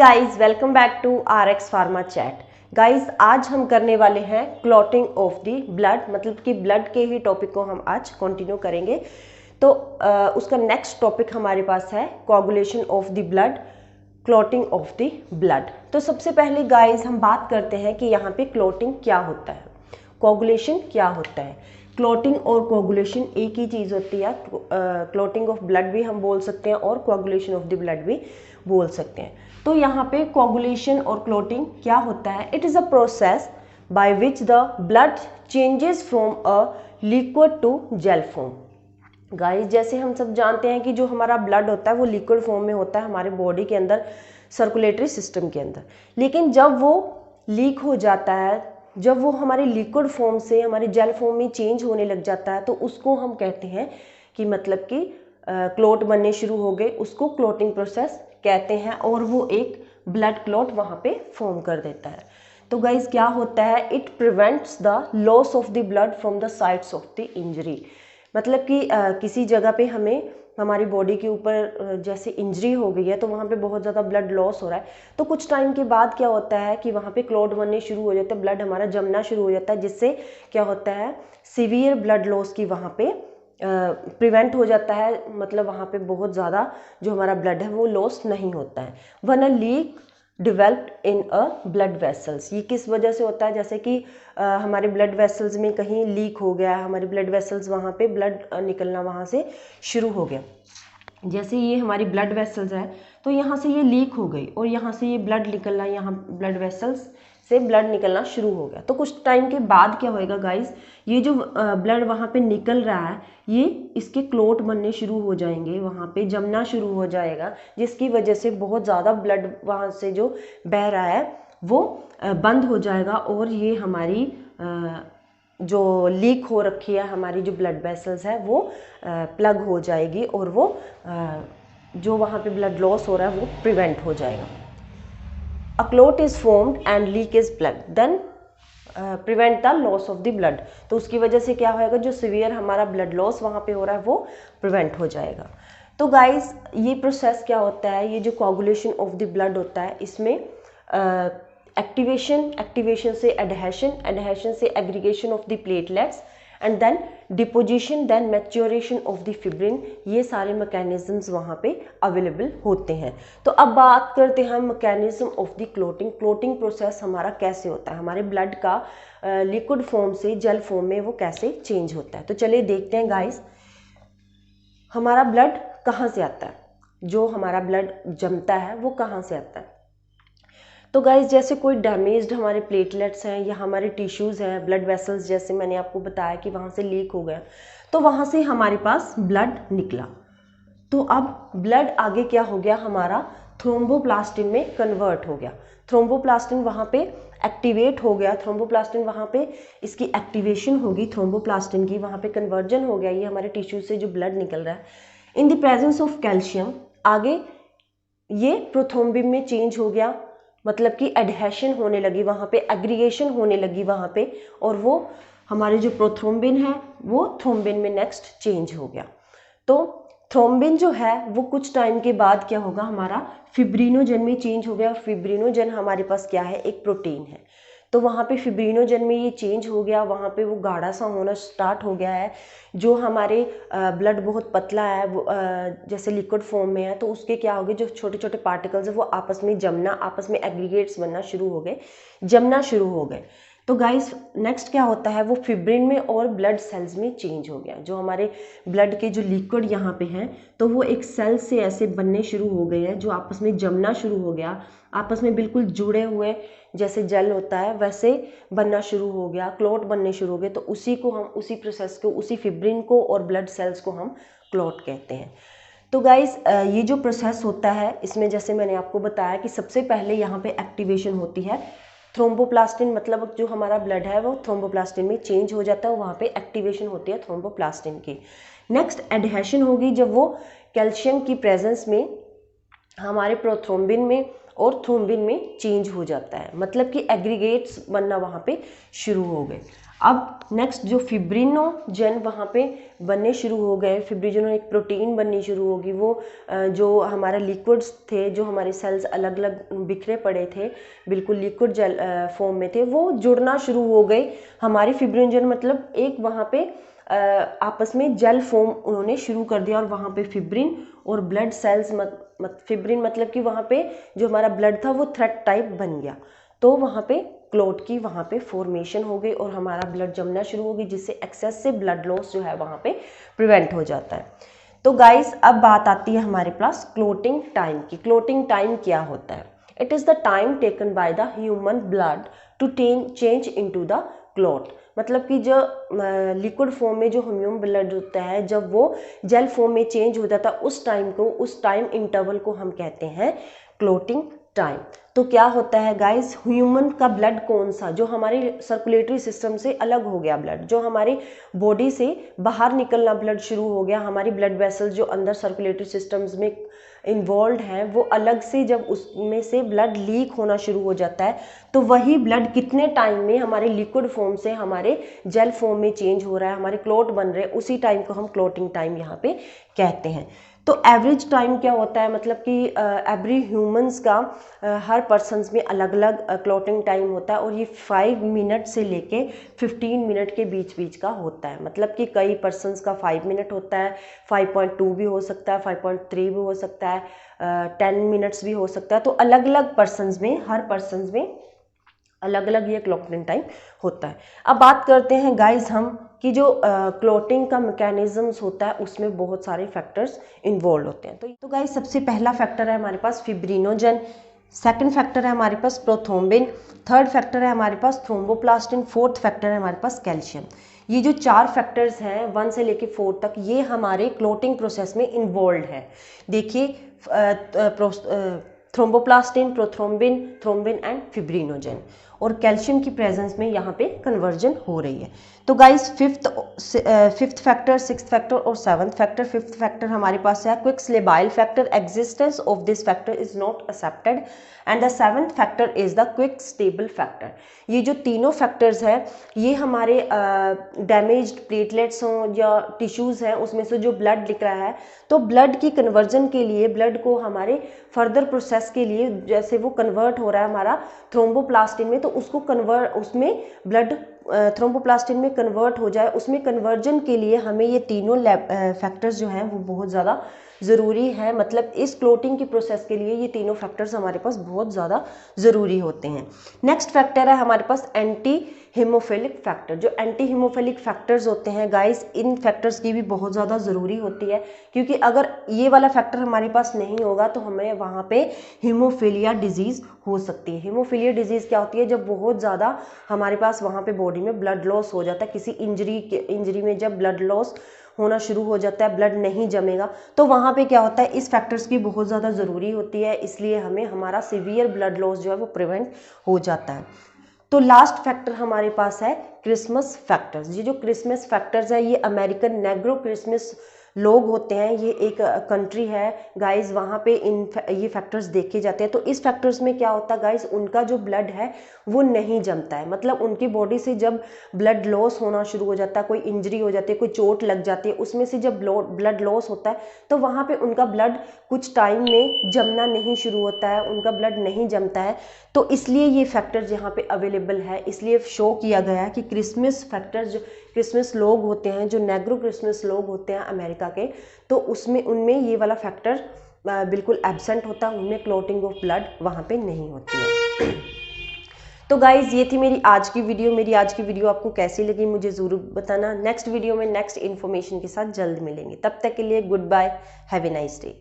Guys, welcome back to RX pharma chat. Guys, आज हम करने वाले हैं क्लॉटिंग ऑफ द ब्लड, मतलब कि ब्लड के ही टॉपिक को हम आज कंटिन्यू करेंगे। तो उसका नेक्स्ट टॉपिक हमारे पास है coagulation of the blood, clotting of the blood. तो सबसे पहले गाइस हम बात करते हैं कि यहाँ पे क्लॉटिंग क्या होता है, कोगुलेशन क्या होता है। क्लॉटिंग और कोगुलेशन एक ही चीज़ होती है। क्लॉटिंग ऑफ ब्लड भी हम बोल सकते हैं और कोगुलेशन ऑफ द ब्लड भी बोल सकते हैं। तो यहाँ पे कोगुलेशन और क्लॉटिंग क्या होता है? It is a process by which the blood changes from a liquid to gel form. Guys, जैसे हम सब जानते हैं कि जो हमारा ब्लड होता है वो लिक्विड फॉर्म में होता है हमारे बॉडी के अंदर, सर्कुलेटरी सिस्टम के अंदर। लेकिन जब वो लीक हो जाता है, जब वो हमारे लिक्विड फॉर्म से हमारे जेल फॉर्म में चेंज होने लग जाता है, तो उसको हम कहते हैं कि मतलब कि क्लॉट बनने शुरू हो गए, उसको क्लॉटिंग प्रोसेस कहते हैं और वो एक ब्लड क्लॉट वहाँ पे फॉर्म कर देता है। तो गाइस क्या होता है? It prevents the loss of the blood from the sites of the injury. मतलब कि किसी जगह पे हमें हमारी बॉडी के ऊपर जैसे इंजरी हो गई है तो वहाँ पे बहुत ज़्यादा ब्लड लॉस हो रहा है, तो कुछ टाइम के बाद क्या होता है कि वहाँ पे क्लॉट बनने शुरू हो जाते हैं, ब्लड हमारा जमना शुरू हो जाता है, जिससे क्या होता है सीवियर ब्लड लॉस की वहाँ पे प्रिवेंट हो जाता है। मतलब वहाँ पे बहुत ज़्यादा जो हमारा ब्लड है वो लॉस नहीं होता है। वन अ लीक डिवेल्प्ड इन अ ब्लड वेसल्स, ये किस वजह से होता है? जैसे कि हमारे ब्लड वेसल्स में कहीं लीक हो गया, हमारे ब्लड वेसल्स वहाँ पे ब्लड निकलना वहाँ से शुरू हो गया। जैसे ये हमारी ब्लड वेसल्स है तो यहाँ से ये लीक हो गई और यहाँ से ये ब्लड निकलना, यहाँ ब्लड वेसल्स से ब्लड निकलना शुरू हो गया। तो कुछ टाइम के बाद क्या होएगा गाइस, ये जो ब्लड वहाँ पे निकल रहा है ये इसके क्लॉट बनने शुरू हो जाएंगे, वहाँ पे जमना शुरू हो जाएगा, जिसकी वजह से बहुत ज़्यादा ब्लड वहाँ से जो बह रहा है वो बंद हो जाएगा और ये हमारी जो लीक हो रखी है हमारी जो ब्लड वेसल्स है वो प्लग हो जाएगी और वो जो वहाँ पे ब्लड लॉस हो रहा है वो प्रिवेंट हो जाएगा। A clot is formed and leak is plugged, then prevent the loss of the blood। तो उसकी वजह से क्या होएगा, जो सीवियर हमारा ब्लड लॉस वहाँ पे हो रहा है वो प्रिवेंट हो जाएगा। तो गाइस ये प्रोसेस क्या होता है, ये जो कोगुलेशन ऑफ द ब्लड होता है इसमें एक्टिवेशन से एडहेशन से aggregation of the platelets and then deposition, then maturation of the fibrin, ये सारे मैकेनिज्म्स वहाँ पे अवेलेबल होते हैं। तो अब बात करते हैं mechanism of the clotting. Clotting process हमारा कैसे होता है, हमारे ब्लड का लिक्विड फॉर्म से जेल फॉर्म में वो कैसे चेंज होता है। तो चलिए देखते हैं गाइस, हमारा ब्लड कहाँ से आता है, जो हमारा ब्लड जमता है वो कहाँ से आता है। तो गाइस जैसे कोई डैमेज्ड हमारे प्लेटलेट्स हैं या हमारे टिश्यूज़ हैं, ब्लड वेसल्स, जैसे मैंने आपको बताया कि वहाँ से लीक हो गया तो वहाँ से हमारे पास ब्लड निकला। तो अब ब्लड आगे क्या हो गया, हमारा थ्रोम्बोप्लास्टिन में कन्वर्ट हो गया। थ्रोम्बोप्लास्टिन वहाँ पे एक्टिवेट हो गया, थ्रोम्बोप्लास्टिन वहाँ पे इसकी एक्टिवेशन होगी, थ्रोम्बोप्लास्टिन की वहाँ पे कन्वर्जन हो गया, ये हमारे टिश्यू से जो ब्लड निकल रहा है। In the presence of calcium आगे ये प्रोथ्रोम्बिन में चेंज हो गया, मतलब कि एडहेशन होने लगी वहाँ पे, एग्रीगेशन होने लगी वहाँ पे, और वो हमारे जो प्रोथ्रोम्बिन है वो थ्रोम्बिन में नेक्स्ट चेंज हो गया। तो थ्रोम्बिन जो है वो कुछ टाइम के बाद क्या होगा, हमारा फिब्रिनोजन में चेंज हो गया। फिब्रिनोजन हमारे पास क्या है, एक प्रोटीन है। तो वहाँ पे फिब्रिनोजन में ये चेंज हो गया, वहाँ पे वो गाढ़ा सा होना स्टार्ट हो गया है। जो हमारे ब्लड बहुत पतला है वो जैसे लिक्विड फॉर्म में है, तो उसके क्या हो गए, जो छोटे छोटे पार्टिकल्स है वो आपस में जमना, आपस में एग्रीगेट्स बनना शुरू हो गए, जमना शुरू हो गए। तो गाइस नेक्स्ट क्या होता है, वो फिब्रिन में और ब्लड सेल्स में चेंज हो गया। जो हमारे ब्लड के जो लिक्विड यहाँ पे हैं तो वो एक सेल से ऐसे बनने शुरू हो गए हैं, जो आपस में जमना शुरू हो गया, आपस में बिल्कुल जुड़े हुए जैसे जेल होता है वैसे बनना शुरू हो गया, क्लॉट बनने शुरू हो गए। तो उसी को हम, उसी प्रोसेस को, उसी फिब्रिन को और ब्लड सेल्स को हम क्लॉट कहते हैं। तो गाइस ये जो प्रोसेस होता है इसमें जैसे मैंने आपको बताया कि सबसे पहले यहाँ पे एक्टिवेशन होती है थ्रोम्बोप्लास्टिन, मतलब जो हमारा ब्लड है वो थ्रोम्बोप्लास्टिन में चेंज हो जाता है, वहाँ पे एक्टिवेशन होती है थ्रोम्बोप्लास्टिन की। नेक्स्ट एडहेशन होगी, जब वो कैल्शियम की प्रेजेंस में हमारे प्रोथ्रोम्बिन में और थ्रोम्बिन में चेंज हो जाता है, मतलब कि एग्रीगेट्स बनना वहाँ पे शुरू हो गए। अब नेक्स्ट जो फिब्रिनोजेन वहाँ पे बनने शुरू हो गए, फिब्रिनोजेन एक प्रोटीन बननी शुरू होगी, वो जो हमारे लिक्विड्स थे, जो हमारे सेल्स अलग अलग बिखरे पड़े थे, बिल्कुल लिक्विड जेल फॉर्म में थे, वो जुड़ना शुरू हो गए हमारी फिब्रिनोजेन, मतलब एक वहाँ पे आपस में जेल फॉर्म उन्होंने शुरू कर दिया, और वहाँ पे फिब्रिन और ब्लड सेल्स फिब्रिन मतलब कि वहाँ पे जो हमारा ब्लड था वो थ्रेड टाइप बन गया, तो वहाँ पे क्लॉट की वहाँ पे फॉर्मेशन हो गई और हमारा ब्लड जमना शुरू हो गई, जिससे एक्सेस से ब्लड लॉस जो है वहाँ पे प्रिवेंट हो जाता है। तो गाइस अब बात आती है हमारे पास क्लॉटिंग टाइम की। क्लॉटिंग टाइम क्या होता है? It is the time taken by the human blood to change into the clot, मतलब कि जो लिक्विड फॉर्म में जो ह्यूमन ब्लड होता है, जब वो जेल फॉर्म में चेंज हो जाता है, उस टाइम को, उस टाइम इंटरवल को हम कहते हैं क्लॉटिंग टाइम। तो क्या होता है गाइस, ह्यूमन का ब्लड कौन सा, जो हमारे सर्कुलेटरी सिस्टम से अलग हो गया ब्लड, जो हमारी बॉडी से बाहर निकलना ब्लड शुरू हो गया, हमारी ब्लड वेसल्स जो अंदर सर्कुलेटरी सिस्टम्स में इन्वॉल्व हैं वो अलग से जब उसमें से ब्लड लीक होना शुरू हो जाता है, तो वही ब्लड कितने टाइम में हमारे लिक्विड फॉर्म से हमारे जेल फॉर्म में चेंज हो रहा है, हमारे क्लॉट बन रहे हैं, उसी टाइम को हम क्लॉटिंग टाइम यहाँ पे कहते हैं। तो एवरेज टाइम क्या होता है, मतलब कि एवरी ह्यूमंस का हर पर्सन्स में अलग अलग क्लॉटिंग टाइम होता है, और ये 5 मिनट से लेके 15 मिनट के बीच बीच का होता है, मतलब कि कई पर्सन्स का 5 मिनट होता है, 5.2 भी हो सकता है, 5.3 भी हो सकता है, 10 मिनट्स भी हो सकता है। तो अलग अलग पर्सन्स में, हर पर्सन्स में अलग अलग ये क्लॉटिंग टाइम होता है। अब बात करते हैं गाइस हम कि जो क्लॉटिंग का मैकेनिज्म्स होता है उसमें बहुत सारे फैक्टर्स इन्वॉल्व होते हैं। तो गाइस सबसे पहला फैक्टर है हमारे पास फिब्रिनोजेन, सेकंड फैक्टर है हमारे पास प्रोथ्रोम्बिन, थर्ड फैक्टर है हमारे पास थ्रोम्बोप्लास्टिन, फोर्थ फैक्टर है हमारे पास कैल्शियम। ये जो 4 फैक्टर्स हैं 1 से लेके 4 तक, ये हमारे क्लॉटिंग प्रोसेस में इन्वॉल्व है। देखिए thromboplastin, prothrombin, thrombin and fibrinogen, और कैल्शियम की प्रेजेंस में यहाँ पे कन्वर्जन हो रही है। तो guys fifth factor, sixth factor और सेवंथ फैक्टर। फिफ्थ फैक्टर हमारे पास है quick labile factor, existence of this factor is not accepted, and the seventh factor is the quick stable factor. ये जो तीनों फैक्टर्स हैं ये हमारे डैमेज्ड प्लेटलेट्स हों या टिश्यूज़ हैं उसमें से जो ब्लड निकल रहा है, तो ब्लड की कन्वर्जन के लिए, ब्लड को हमारे फर्दर प्रोसेस के लिए, जैसे वो कन्वर्ट हो रहा है हमारा थ्रोम्बोप्लास्टिन में, तो उसको उसमें ब्लड थ्रोम्बोप्लास्टिन में कन्वर्ट हो जाए, उसमें कन्वर्जन के लिए हमें ये तीनों फैक्टर्स जो हैं वो बहुत ज़्यादा ज़रूरी है। मतलब इस क्लॉटिंग की प्रोसेस के लिए ये तीनों फैक्टर्स हमारे पास बहुत ज़्यादा ज़रूरी होते हैं। नेक्स्ट फैक्टर है हमारे पास एंटी हीमोफिलिक फैक्टर। जो एंटी हीमोफिलिक फैक्टर्स होते हैं गाइस, इन फैक्टर्स की भी बहुत ज़्यादा ज़रूरी होती है, क्योंकि अगर ये वाला फैक्टर हमारे पास नहीं होगा तो हमें वहाँ पे हीमोफीलिया डिजीज़ हो सकती है। हीमोफीलिया डिजीज़ क्या होती है, जब बहुत ज़्यादा हमारे पास वहाँ पे बॉडी में ब्लड लॉस हो जाता है, किसी इंजरी में जब ब्लड लॉस होना शुरू हो जाता है, ब्लड नहीं जमेगा, तो वहाँ पे क्या होता है, इस फैक्टर्स की बहुत ज़्यादा ज़रूरी होती है, इसलिए हमें हमारा सीवियर ब्लड लॉस जो है वो प्रिवेंट हो जाता है। तो लास्ट फैक्टर हमारे पास है क्रिसमस फैक्टर्स। ये जो क्रिसमस फैक्टर्स है ये अमेरिकन नेग्रो क्रिसमस लोग होते हैं, ये एक कंट्री है गाइस, वहाँ पे ये फैक्टर्स देखे जाते हैं। तो इस फैक्टर्स में क्या होता है गाइस, उनका जो ब्लड है वो नहीं जमता है, मतलब उनकी बॉडी से जब ब्लड लॉस होना शुरू हो जाता है, कोई इंजरी हो जाती है, कोई चोट लग जाती है, उसमें से जब ब्लड लॉस होता है तो वहाँ पे उनका ब्लड कुछ टाइम में जमना नहीं शुरू होता है, उनका ब्लड नहीं जमता है। तो इसलिए ये फैक्टर्स यहाँ पे अवेलेबल है, इसलिए शो किया गया है कि क्रिसमस फैक्टर्स, जो क्रिसमस लोग होते हैं, जो नेग्रो क्रिसमस लोग होते हैं अमेरिका के, तो उनमें ये वाला फैक्टर बिल्कुल एब्सेंट होता है, उनमें क्लॉटिंग ऑफ ब्लड वहाँ पे नहीं होती है। तो गाइज ये थी मेरी आज की वीडियो। मेरी आज की वीडियो आपको कैसी लगी मुझे ज़रूर बताना। नेक्स्ट वीडियो में नेक्स्ट इन्फॉर्मेशन के साथ जल्द मिलेंगे, तब तक के लिए good bye, have a nice day.